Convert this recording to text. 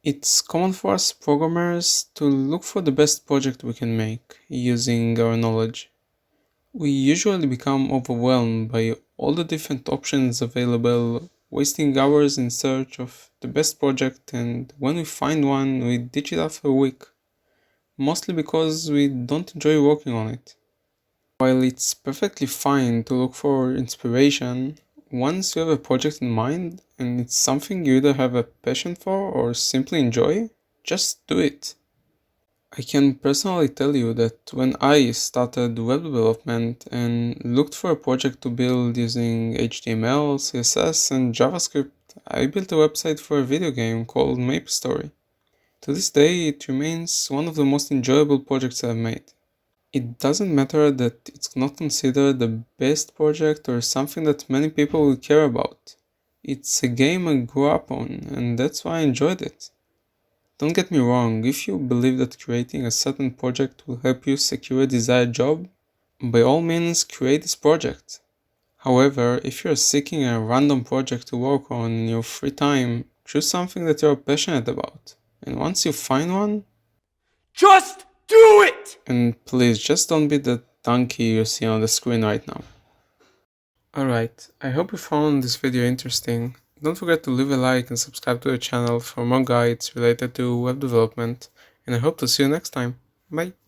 It's common for us programmers to look for the best project we can make using our knowledge. We usually become overwhelmed by all the different options available, wasting hours in search of the best project, and when we find one, we ditch it after a week, mostly because we don't enjoy working on it. While it's perfectly fine to look for inspiration, once you have a project in mind and it's something you either have a passion for or simply enjoy, just do it. I can personally tell you that when I started web development and looked for a project to build using HTML, CSS, and JavaScript, I built a website for a video game called MapleStory. To this day, it remains one of the most enjoyable projects I've made. It doesn't matter that it's not considered the best project or something that many people will care about. It's a game I grew up on, and that's why I enjoyed it. Don't get me wrong, if you believe that creating a certain project will help you secure a desired job, by all means create this project. However, if you're seeking a random project to work on in your free time, choose something that you're passionate about. And once you find one, Just do it! and please just don't be the donkey you see on the screen right now. Alright, I hope you found this video interesting. Don't forget to leave a like and subscribe to the channel for more guides related to web development, and I hope to see you next time. Bye!